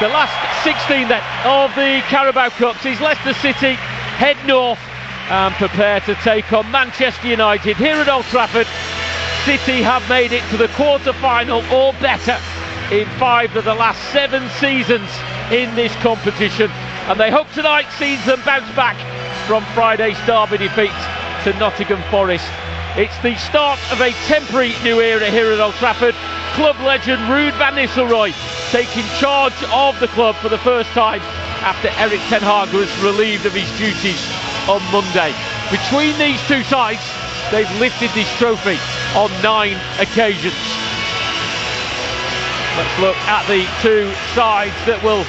The last 16 then of the Carabao Cup sees Leicester City head north and prepare to take on Manchester United here at Old Trafford. City have made it to the quarter-final or better in 5 of the last 7 seasons in this competition, and they hope tonight sees them bounce back from Friday's derby defeat to Nottingham Forest. It's the start of a temporary new era here at Old Trafford. Club legend Ruud van Nistelrooy taking charge of the club for the first time after Erik ten Hag was relieved of his duties on Monday. Between these two sides, they've lifted this trophy on 9 occasions. Let's look at the two sides that will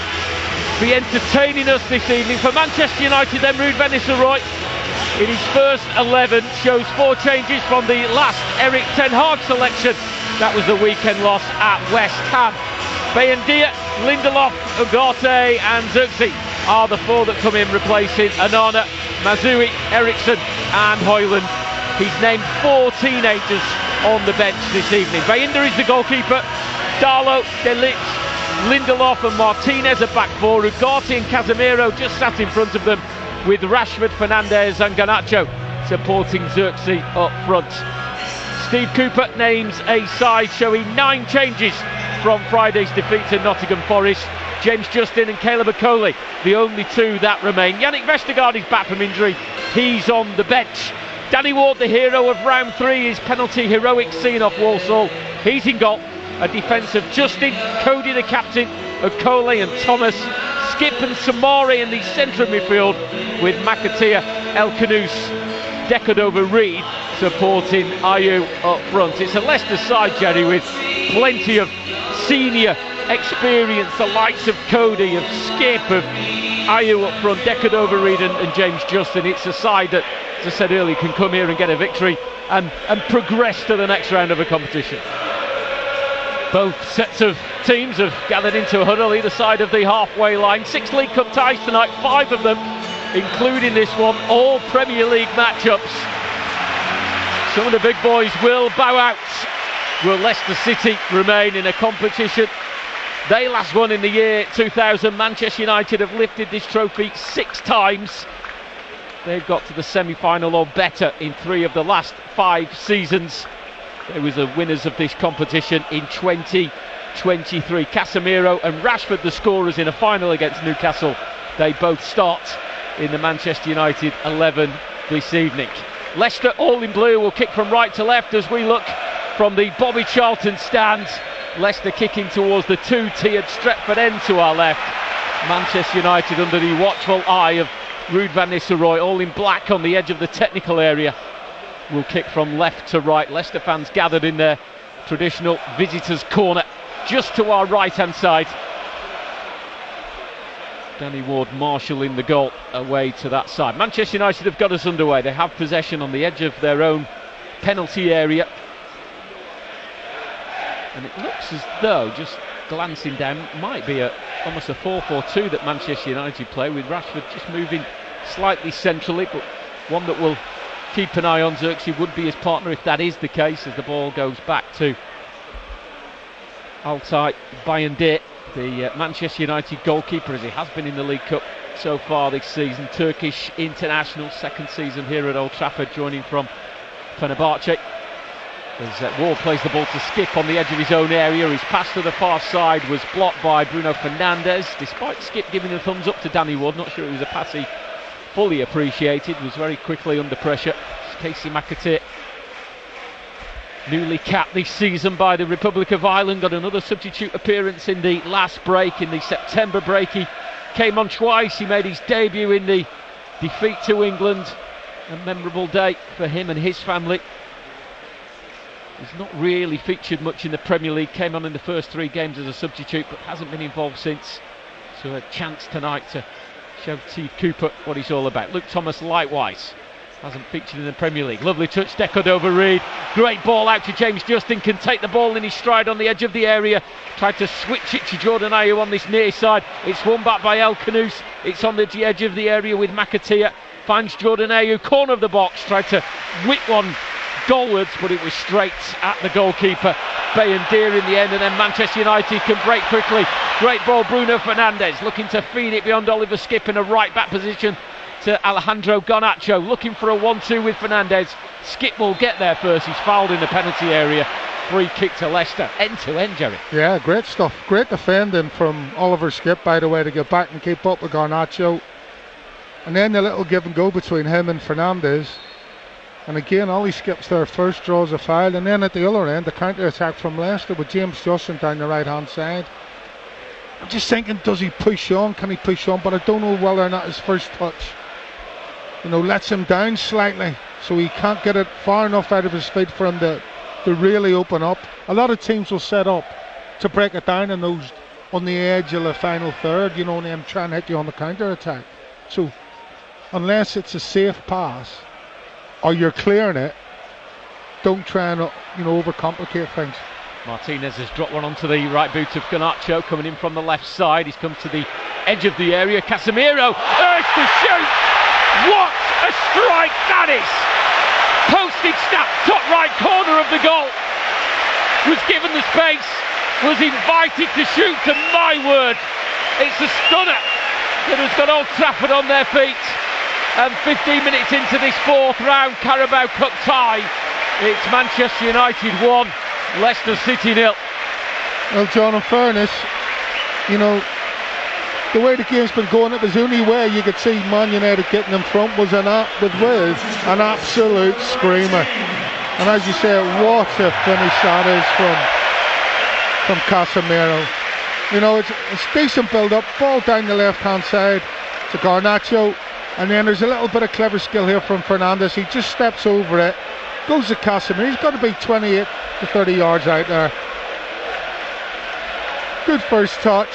be entertaining us this evening. For Manchester United then, Ruud van Nistelrooy in his first 11 shows 4 changes from the last Erik ten Hag selection. That was the weekend loss at West Ham. Bayendier, Lindelof, Ugarte and Zirkzee are the 4 that come in, replacing Onana, Mazzoui, Eriksson and Højlund. He's named 4 teenagers on the bench this evening. Bayendier is the goalkeeper. Darlow, De Ligt, Lindelof and Martinez are back 4. Ugarte and Casemiro just sat in front of them, with Rashford, Fernandes and Garnacho supporting Zirkzee up front. Steve Cooper names a side showing 9 changes from Friday's defeat to Nottingham Forest. James Justin and Caleb Okoli, the only 2 that remain. Yannick Vestergaard is back from injury, he's on the bench. Danny Ward, the hero of round 3, his penalty heroic scene off Walsall, he's in goal. A defence of Justin, Cody the captain, Okoli and Thomas, Skip and Samari in the centre of midfield, with McAteer, El Khanous, Decordova-Reid supporting Ayew up front. It's a Leicester side, Jerry, with plenty of senior experience, the likes of Cody, of Skip, of Ayew up front, Decordova-Reid and James Justin. It's a side that, as I said earlier, can come here and get a victory and progress to the next round of a competition. Both sets of teams have gathered into a huddle either side of the halfway line. 6 League Cup ties tonight, 5 of them, including this one, all Premier League matchups. Some of the big boys will bow out. Will Leicester City remain in a competition they last won in the year 2000? Manchester United have lifted this trophy 6 times. They've got to the semi-final or better in 3 of the last 5 seasons. They were the winners of this competition in 2023. Casemiro and Rashford, the scorers in a final against Newcastle. They both start in the Manchester United 11 this evening. Leicester, all in blue, will kick from right to left as we look from the Bobby Charlton stand. Leicester kicking towards the 2-tiered Stretford end to our left. Manchester United under the watchful eye of Ruud van Nistelrooy, all in black on the edge of the technical area, will kick from left to right. Leicester fans gathered in their traditional visitors' corner just to our right-hand side. Danny Ward marshalling the goal away to that side. Manchester United have got us underway. They have possession on the edge of their own penalty area. And it looks as though, just glancing down, might be almost a 4-4-2 that Manchester United play, with Rashford just moving slightly centrally, but one that will keep an eye on. Zirkzee would be his partner if that is the case, as the ball goes back to Altay Bayendier, the Manchester United goalkeeper, as he has been in the League Cup so far this season. Turkish international, 2nd season here at Old Trafford, joining from Fenerbahce. As Ward plays the ball to Skip on the edge of his own area. His pass to the far side was blocked by Bruno Fernandes, despite Skip giving a thumbs up to Danny Ward. Not sure it was a pass he fully appreciated. Was very quickly under pressure. Casey McAteer, newly capped this season by the Republic of Ireland, got another substitute appearance in the last break, in the September break. He came on twice. He made his debut in the defeat to England, a memorable day for him and his family. He's not really featured much in the Premier League, came on in the first 3 games as a substitute but hasn't been involved since, so a chance tonight to show Steve Cooper what he's all about. Luke Thomas likewise hasn't featured in the Premier League. Lovely touch, Decordova-Reid, great ball out to James Justin, can take the ball in his stride on the edge of the area, tried to switch it to Jordan Ayew on this near side. It's won back by El Khanous, it's on the edge of the area with McAteer, finds Jordan Ayew, corner of the box, tried to whip one goalwards, but it was straight at the goalkeeper, Bayendir, in the end, and then Manchester United can break quickly. Great ball, Bruno Fernandes looking to feed it beyond Oliver Skipp in a right back position to Alejandro Garnacho, looking for a 1-2 with Fernandes. Skipp will get there first, he's fouled in the penalty area. Free kick to Leicester, end to end, Jerry. Yeah, great stuff. Great defending from Oliver Skipp, by the way, to get back and keep up with Garnacho. And then the little give and go between him and Fernandes. And again, Ollie Skipp's there first, draws a foul. And then at the other end, the counter attack from Leicester with James Justin down the right hand side. I'm just thinking, does he push on? Can he push on? But I don't know whether or not his first touch, lets him down slightly, so he can't get it far enough out of his feet for him to really open up. A lot of teams will set up to break it down in those on the edge of the final third, and then try and hit you on the counter attack. So unless it's a safe pass or you're clearing it, don't try and overcomplicate things. Martinez has dropped one onto the right boot of Garnacho, coming in from the left side. He's come to the edge of the area. Casemiro urged to shoot. What a strike that is! Posted snap, top right corner of the goal. Was given the space, was invited to shoot, and my word, it's a stunner that has got Old Trafford on their feet. And 15 minutes into this fourth round Carabao Cup tie, it's Manchester United 1, Leicester City 0. Well, John, in fairness, the way the game's been going, it was the only way you could see Man United getting in front was an absolute screamer. And as you say, what a finish that is from Casemiro. It's decent build-up, ball down the left-hand side to Garnacho, and then there's a little bit of clever skill here from Fernandes. He just steps over it, goes to Casemiro. He's got to be 28 to 30 yards out there. Good first touch.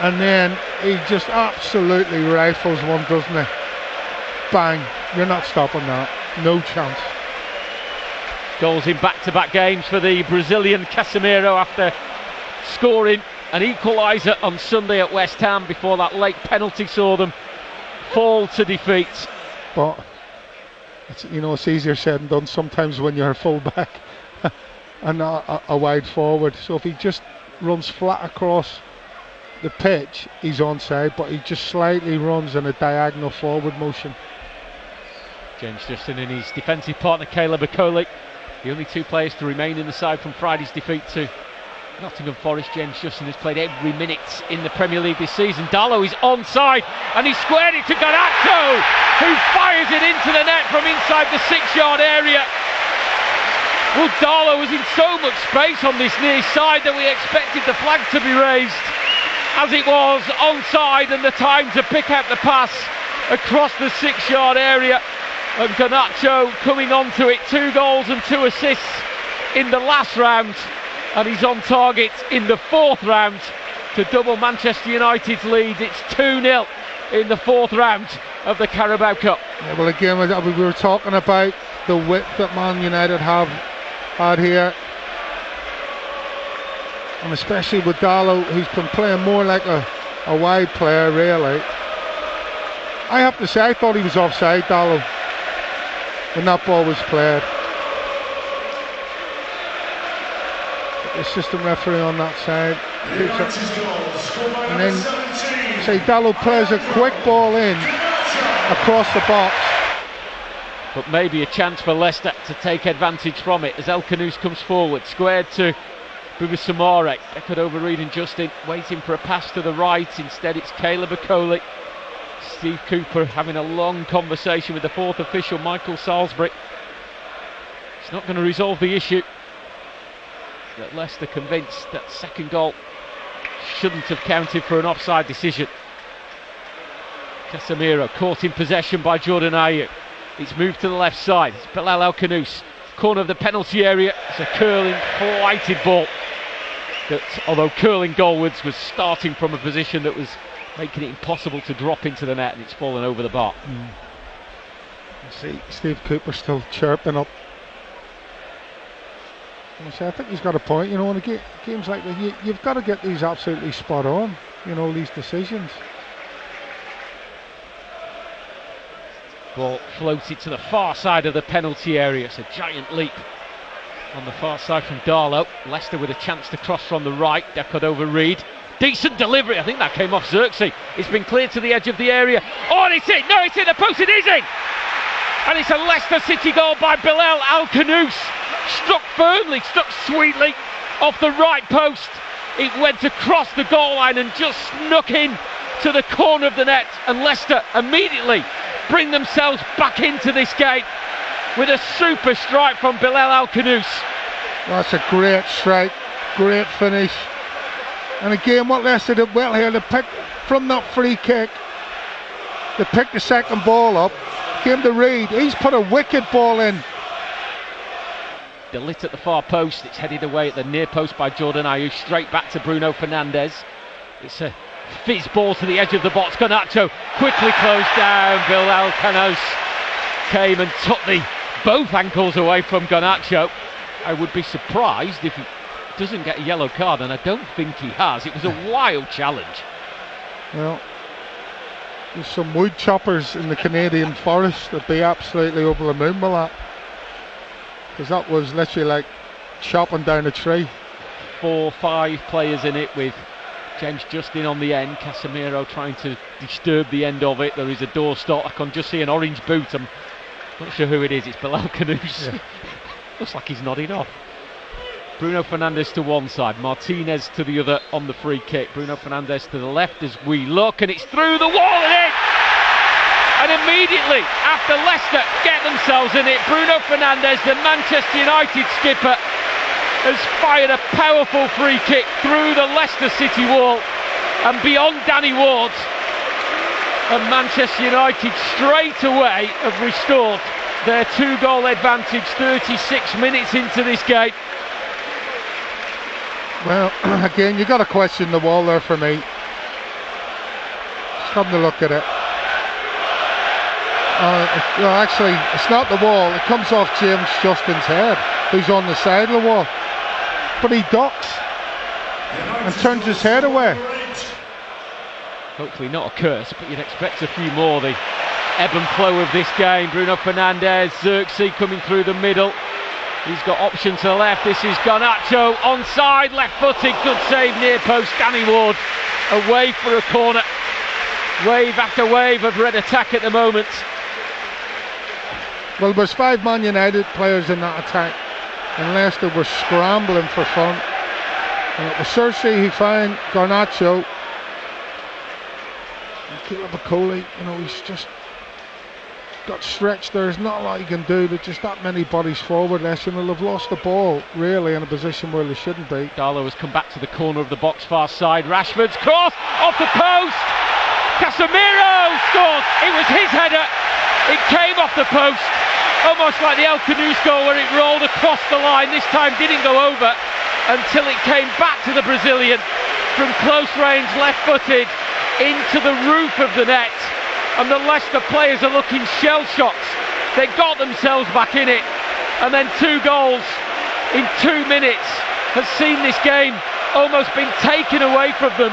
And then he just absolutely rifles one, doesn't he? Bang. You're not stopping that. No chance. Goals in back-to-back games for the Brazilian Casemiro after scoring an equaliser on Sunday at West Ham before that late penalty saw them fall to defeat. But it's easier said than done sometimes when you're a full-back and a wide forward. So if he just runs flat across the pitch, he's onside, but he just slightly runs in a diagonal forward motion. James Justin and his defensive partner Caleb Akoli, the only two players to remain in the side from Friday's defeat to Nottingham Forest. James Justin has played every minute in the Premier League this season. Darlow is onside and he squared it to Garnacho, who fires it into the net from inside the 6-yard area. Well, Darlow was in so much space on this near side that we expected the flag to be raised. As it was, onside, and the time to pick out the pass across the 6-yard area. And Garnacho coming onto it, 2 goals and 2 assists in the last round. And he's on target in the fourth round to double Manchester United's lead. It's 2-0 in the fourth round of the Carabao Cup. Yeah, well, again, we were talking about the width that Man United had here. And especially with Darlow, who's been playing more like a wide player, really. I have to say, I thought he was offside, Darlow, when that ball was played. The assistant referee on that side. And then, say, Darlow plays a quick ball in across the box. But maybe a chance for Leicester to take advantage from it as El Khanous comes forward, squared to Bouba Soumaré. Echoed over Ruud and Justin, waiting for a pass to the right. Instead it's Caleb Akoli. Steve Cooper having a long conversation with the fourth official, Michael Salisbury. It's not going to resolve the issue. But Leicester convinced that second goal shouldn't have counted for an offside decision. Casemiro caught in possession by Jordan Ayew. It's moved to the left side. It's Bilal El Khanous, corner of the penalty area. It's a curling, flighted ball that, although curling goalwards, was starting from a position that was making it impossible to drop into the net, and it's fallen over the bar. See Steve Cooper still chirping up. I think he's got a point. In games like this, you've got to get these absolutely spot on. These decisions. Ball floated to the far side of the penalty area. It's a giant leap on the far side from Darlow. Leicester with a chance to cross from the right. Deckard over Reed. Decent delivery. I think that came off Xerxes. It's been cleared to the edge of the area. Oh, and it's in. No, it's in the post. It is in. And it's a Leicester City goal by Bilal Al-Khanous. Struck firmly, struck sweetly off the right post. It went across the goal line and just snuck in to the corner of the net. And Leicester immediately bring themselves back into this game with a super strike from Bilal Al-Khanous. That's a great strike, great finish. And again, what Leicester did well here, they picked from that free kick, they picked the second ball up, came to Reed, he's put a wicked ball in. Delit at the far post, it's headed away at the near post by Jordan Ayew, straight back to Bruno Fernandes. It's a fizz ball to the edge of the box. Garnacho quickly closed down. Bilal Al-Khanous came and took both ankles away from Garnacho. I would be surprised if he doesn't get a yellow card, and I don't think he has. It was a wild challenge. Well, there's some wood choppers in the Canadian forest that'd be absolutely over the moon with that, because that was literally like chopping down a tree. 4-5 players in it, with James Justin on the end, Casemiro trying to disturb the end of it. There is a doorstop. I can just see an orange boot. I'm not sure who it is. It's Bilal Al-Khanous. Yeah. Looks like he's nodding off. Bruno Fernandes to one side, Martinez to the other on the free kick. Bruno Fernandes to the left as we look, and it's through the wall and in! And immediately after Leicester get themselves in it, Bruno Fernandes, the Manchester United skipper, has fired a powerful free kick through the Leicester City wall and beyond Danny Ward. And Manchester United straight away have restored their 2-goal advantage 36 minutes into this game. Well, again, you got to question the wall there for me. Just having a look at it. No, actually, it's not the wall. It comes off James Justin's head, who's on the side of the wall. But he ducks and turns his head away. Hopefully not a curse, but you'd expect a few more. The ebb and flow of this game. Bruno Fernandes, Xerxes coming through the middle. He's got option to the left. This is Garnacho onside, left-footed, good save near post. Danny Ward away for a corner. Wave after wave of red attack at the moment. Well, there's 5 Man United players in that attack, and Leicester were scrambling for fun. And it was Xerxes who found Garnacho. And Caleb Okoli, he's just got stretched there. There's not a lot he can do. There's just that many bodies forward. Leicester will have lost the ball really in a position where they shouldn't be. Darlow has come back to the corner of the box, far side. Rashford's cross off the post. Casemiro scores. It was his header. It came off the post, almost like the Al-Khanous goal where it rolled across the line. This time didn't go over until it came back to the Brazilian from close range, left-footed into the roof of the net. And the Leicester players are looking shell-shocked. They got themselves back in it, and then 2 goals in 2 minutes has seen this game almost been taken away from them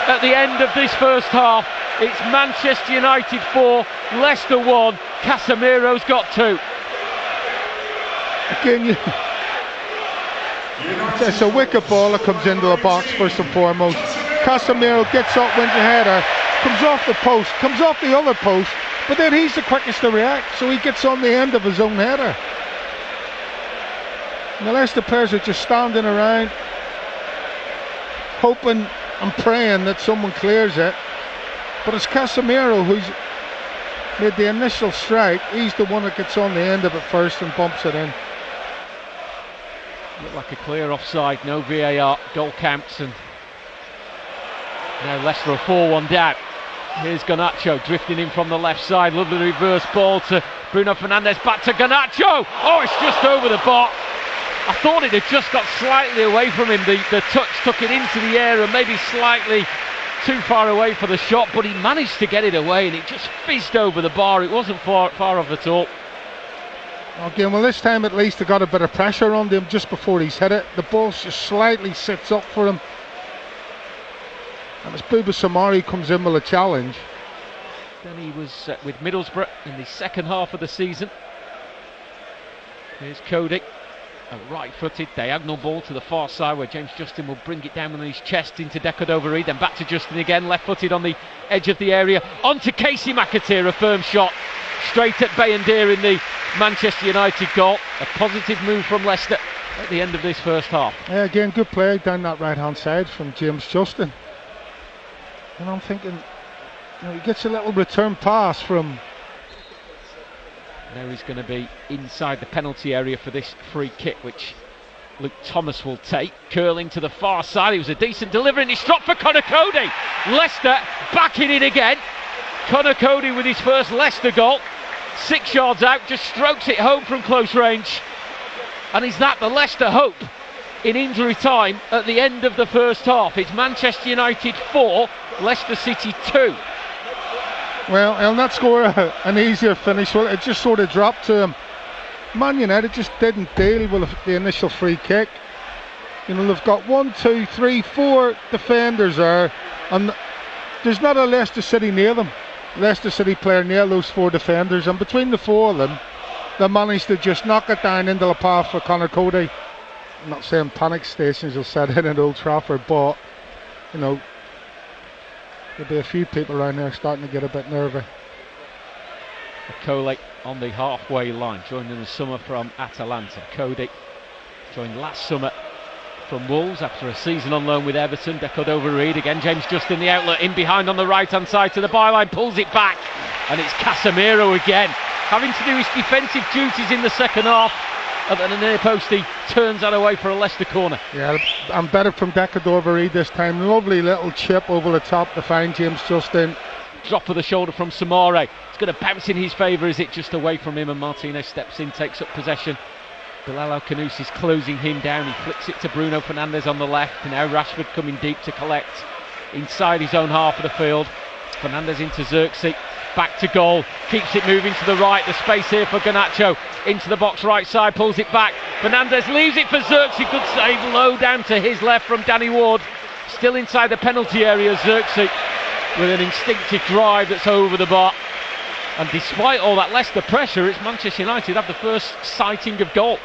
at the end of this first half. It's Manchester United 4, Leicester 1. Casemiro's got 2. Again, it's a wicked ball that comes into the box first and foremost. Casemiro gets up, wins a header, comes off the post, comes off the other post, but then he's the quickest to react, so he gets on the end of his own header. And the Leicester players are just standing around, hoping and praying that someone clears it. But it's Casemiro who's made the initial strike. He's the one that gets on the end of it first and bumps it in. Looked like a clear offside, no VAR, goal counts, and now Leicester are 4-1 down. Here's Garnacho drifting in from the left side. Lovely reverse ball to Bruno Fernandes, back to Garnacho. Oh, it's just over the bar. I thought it had just got slightly away from him. The touch took it into the air and maybe slightly too far away for the shot, but he managed to get it away and it just fizzed over the bar. It wasn't far off at all. Okay, well this time at least they got a bit of pressure on him just before he's hit it. The ball just slightly sits up for him. And as Bouba Samari comes in with a challenge, than he was with Middlesbrough in the second half of the season. Here's Cody, a right-footed diagonal ball to the far side where James Justin will bring it down on his chest into Decordova-Reid, then back to Justin again, left-footed on the edge of the area, onto Casey McAteer, a firm shot straight at Bayindir in the Manchester United goal. A positive move from Leicester at the end of this first half. Yeah, again, good play down that right-hand side from James Justin. And I'm thinking, he gets a little return pass from... Now he's going to be inside the penalty area for this free kick, which Luke Thomas will take. Curling to the far side, it was a decent delivery and it's dropped for Conor Cody. Leicester back in it again. Conor Cody with his first Leicester goal. 6 yards out, just strokes it home from close range. And is that the Leicester hope in injury time at the end of the first half? It's Manchester United 4, Leicester City 2. Well, he'll not score an easier finish. Well, it just sort of dropped to him. Man United just didn't deal with the initial free kick. They've got 1, 2, 3, 4 defenders there, and there's not a Leicester City near them. Leicester City player near those 4 defenders, and between the 4 of them, they managed to just knock it down into the path for Conor Cody. I'm not saying panic stations will set in at Old Trafford, but there'll be a few people around there starting to get a bit nervy. Cole on the halfway line, joined in the summer from Atalanta. Cody joined last summer from Wolves after a season on loan with Everton. Decordova-Reid again, James Justin the outlet, in behind on the right hand side to the byline, pulls it back, and it's Casemiro again, having to do his defensive duties in the second half. At the near post, he turns that away for a Leicester corner. Yeah, and better from Decordova-Reid this time. Lovely little chip over the top to find James Justin. Drop of the shoulder from Samare. It's going to bounce in his favour. Is it just away from him? And Martinez steps in, takes up possession. Bilal Al-Khanous is closing him down. He flicks it to Bruno Fernandes on the left. And now Rashford coming deep to collect inside his own half of the field. Fernandes into Xerxes. Back to goal, keeps it moving to the right, the space here for Garnacho, into the box right side, pulls it back, Fernandes leaves it for Xerxes, good save, low down to his left from Danny Ward, still inside the penalty area, Xerxes with an instinctive drive that's over the bar, and despite all that Leicester pressure, it's Manchester United have the first sighting of goal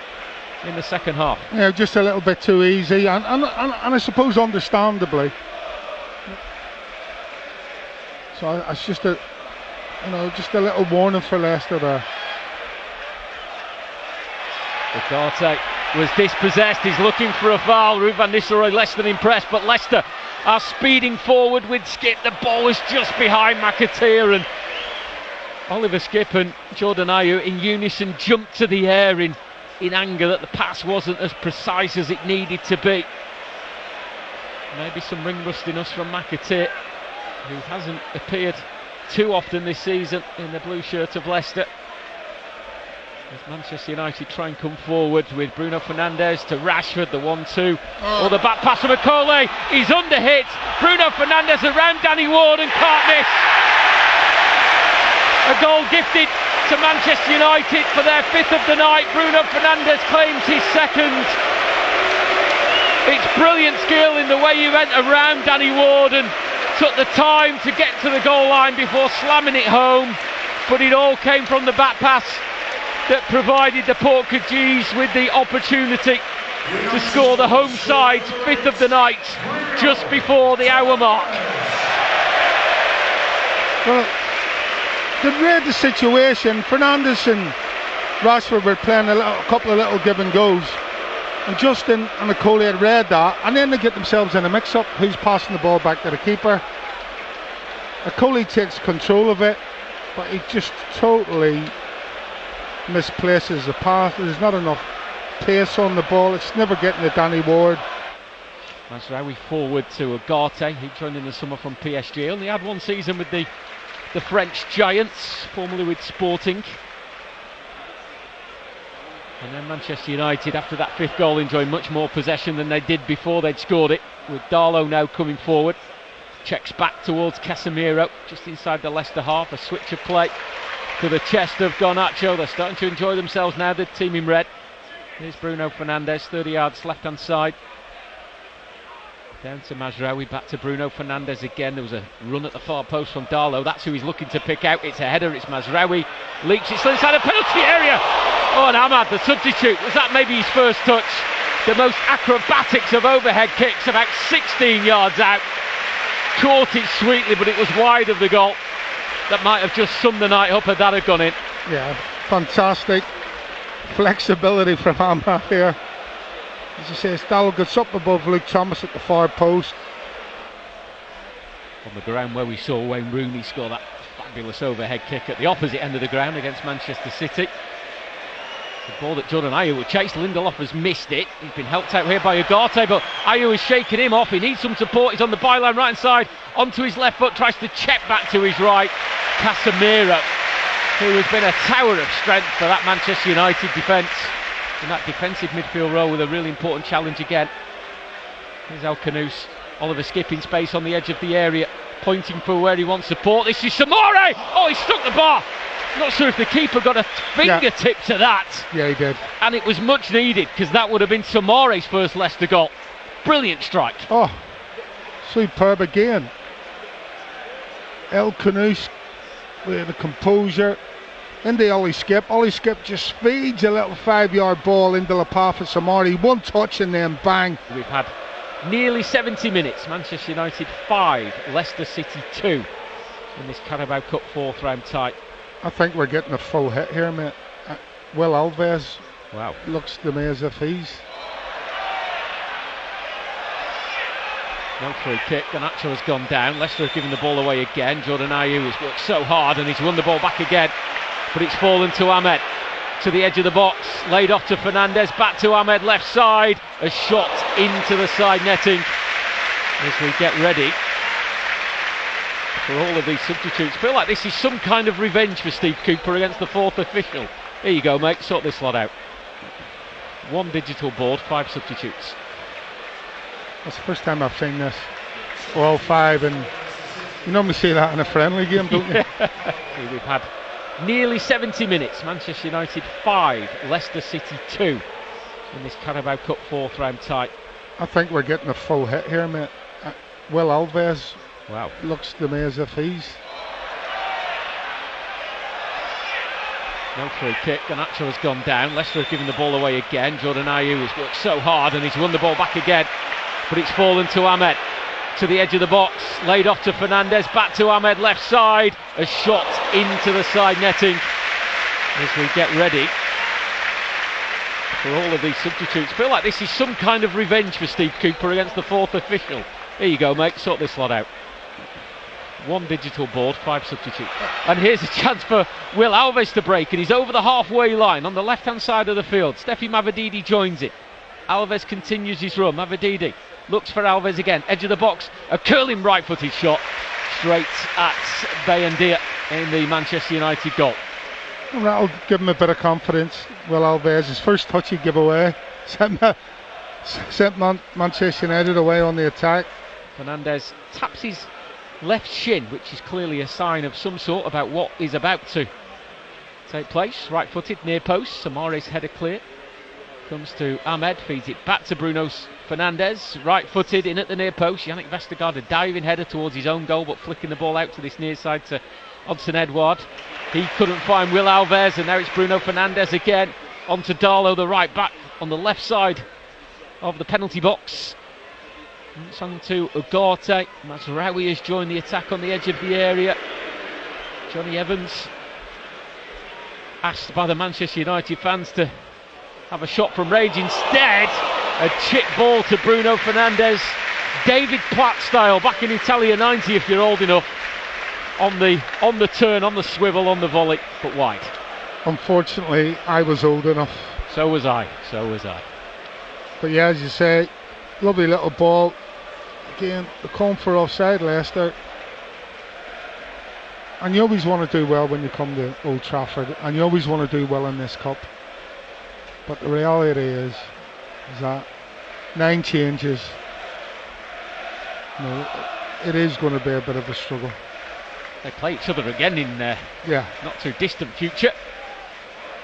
in the second half. Yeah, just a little bit too easy, and I suppose understandably. So it's just a little warning for Leicester there. Ugarte was dispossessed, he's looking for a foul. Ruud van Nistelrooy less than impressed, but Leicester are speeding forward with Skip. The ball was just behind McAteer, and Oliver Skip and Jordan Ayew in unison jumped to the air in anger that the pass wasn't as precise as it needed to be. Maybe some ring rustiness from McAteer, who hasn't appeared too often this season in the blue shirt of Leicester. As Manchester United try and come forward with Bruno Fernandes to Rashford, the 1-2, or the back pass from Akole, he's under hit, Bruno Fernandes around Danny Ward and can't miss. A goal gifted to Manchester United for their 5th of the night. Bruno Fernandes claims his 2nd. It's brilliant skill in the way he went around Danny Ward and took the time to get to the goal line before slamming it home, but it all came from the back pass that provided the Portuguese with the opportunity to score the home side's 5th of the night just before the hour mark. Well, to read the situation, Fernandes and Rashford were playing a couple of little give and goes, and Justin and Akole had read that, and then they get themselves in a mix-up. Who's passing the ball back to the keeper? Akole takes control of it, but he just totally misplaces the path. There's not enough pace on the ball. It's never getting to Danny Ward. Mazraoui forward to Ugarte. He joined in the summer from PSG. Only had one season with the French Giants, formerly with Sporting. And then Manchester United, after that 5th goal, enjoy much more possession than they did before they'd scored it, with Darlow now coming forward. Checks back towards Casemiro, just inside the Leicester half. A switch of play to the chest of Garnacho. They're starting to enjoy themselves now, the team in red. Here's Bruno Fernandes, 30 yards left-hand side. Down to Mazraoui, back to Bruno Fernandes again. There was a run at the far post from Darlow. That's who he's looking to pick out. It's a header, it's Mazraoui. Leaks it still inside the penalty area. Oh, and Ahmad, the substitute. Was that maybe his first touch? The most acrobatics of overhead kicks, about 16 yards out. Caught it sweetly, but it was wide of the goal. That might have just summed the night up had that had gone in. Yeah, fantastic flexibility from Ahmad here. As you say, Darlow gets up above Luke Thomas at the far post. On the ground where we saw Wayne Rooney score that fabulous overhead kick at the opposite end of the ground against Manchester City. The ball that Jordan Ayew will chase. Lindelof has missed it. He's been helped out here by Ugarte, but Ayew is shaking him off. He needs some support. He's on the byline right hand side. Onto his left foot, tries to check back to his right. Casemiro, who has been a tower of strength for that Manchester United defence. In that defensive midfield role with a really important challenge again. Here's El Khanous. Oliver Skipp in space on the edge of the area, pointing for where he wants support. This is Samore! Oh, he struck the bar! Not sure if the keeper got a fingertip to that. Yeah, he did. And it was much needed, because that would have been Samore's first Leicester goal. Brilliant strike. Oh, superb again. El Khanous with the composure. Into Ollie Skipp. Ollie Skipp just feeds a little 5-yard ball into the path of Samore. One touch and then bang. We've had nearly 70 minutes. Manchester United 5, Leicester City 2 in this Carabao Cup 4th round tie. I think we're getting a full hit here, mate. Will Alves, wow, looks to me as if he's... No free kick. Garnacho has gone down. Leicester have given the ball away again. Jordan Ayew has worked so hard and he's won the ball back again. But it's fallen to Ahmed, to the edge of the box, laid off to Fernandes, back to Ahmed, left side, a shot into the side netting as we get ready for all of these substitutes. Feel like this is some kind of revenge for Steve Cooper against the 4th official. Here you go, mate, sort this lot out. 1 digital board, 5 substitutes. That's the first time I've seen this. We're all 5, and you normally see that in a friendly game, don't you? We've had nearly 70 minutes. Manchester United 5, Leicester City 2 in this Carabao Cup 4th round tie. I think we're getting a full hit here, mate. Will Alves, wow, looks to me as if he's... No free kick. Garnacho has gone down. Leicester have given the ball away again. Jordan Ayew has worked so hard and he's won the ball back again. But it's fallen to Ahmed, to the edge of the box, laid off to Fernandes, back to Ahmed, left side, a shot into the side netting as we get ready for all of these substitutes. Feel like this is some kind of revenge for Steve Cooper against the 4th official. Here you go, mate, sort this lot out. 1 digital board, 5 substitutes. And here's a chance for Will Alves to break, and he's over the halfway line on the left hand side of the field. Steffi Mavididi joins it. Alves continues his run. Mavididi looks for Alves again, edge of the box, a curling right-footed shot straight at Bayendia in the Manchester United goal. Well, that'll give him a bit of confidence. Will Alves, his first touch he gave away, sent Manchester United away on the attack. Fernandes taps his left shin, which is clearly a sign of some sort about what is about to take place. Right-footed, near post, Samare's header clear. Comes to Ahmed, feeds it back to Bruno Fernandes, right-footed in at the near post. Yannick Vestergaard, a diving header towards his own goal, but flicking the ball out to this near side to Odsonne Edouard. He couldn't find Will Alves, and now it's Bruno Fernandes again. On to Darlow, the right back, on the left side of the penalty box. It's on to Ugarte. Mazraoui has joined the attack on the edge of the area. Johnny Evans asked by the Manchester United fans to have a shot from range. Instead, a chip ball to Bruno Fernandes, David Platt style, back in Italia 90 if you're old enough, on the turn, on the swivel, on the volley, but wide. Unfortunately, I was old enough. So was I. But yeah, as you say, lovely little ball. Again, the calling for offside, Leicester. And you always want to do well when you come to Old Trafford, and you always want to do well in this cup. But the reality is that 9 changes, it is going to be a bit of a struggle. They play each other again in not too distant future,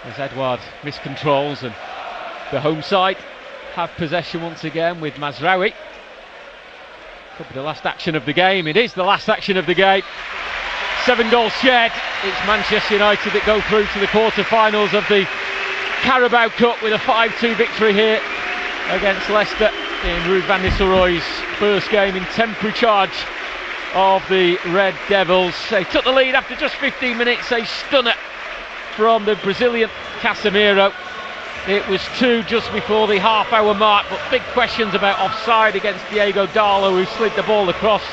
as Edouard miscontrols, and the home side have possession once again with Mazraoui. Could be the last action of the game. It is the last action of the game. 7 goals shed. It's Manchester United that go through to the quarter-finals of the Carabao Cup with a 5-2 victory here against Leicester in Ruud van Nistelrooy's first game in temporary charge of the Red Devils. They took the lead after just 15 minutes. A stunner from the Brazilian Casemiro. It was 2 just before the half-hour mark, but big questions about offside against Diego Darlo, who slid the ball across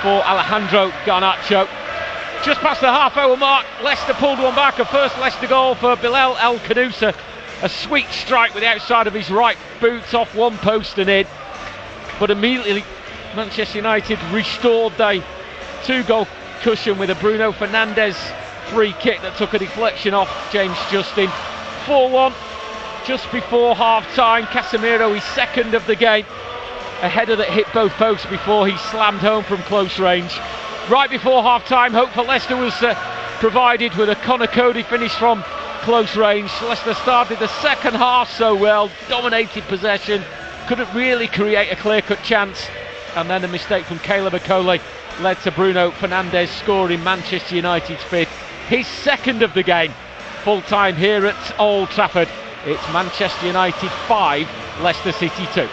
for Alejandro Garnacho. Just past the half-hour mark, Leicester pulled one back. A first Leicester goal for Bilal El Khanoussa. A sweet strike with the outside of his right boot off one post and in. But immediately Manchester United restored the 2-goal cushion with a Bruno Fernandes free kick that took a deflection off James Justin. 4-1 just before half-time. Casemiro, his second of the game. A header that hit both posts before he slammed home from close range. Right before half-time, hope for Leicester was provided with a Conor Cody finish from close range. Leicester started the second half so well, dominated possession, couldn't really create a clear-cut chance, and then a mistake from Caleb Akole led to Bruno Fernandes scoring Manchester United's 5th, his second of the game. Full-time here at Old Trafford. It's Manchester United 5, Leicester City 2.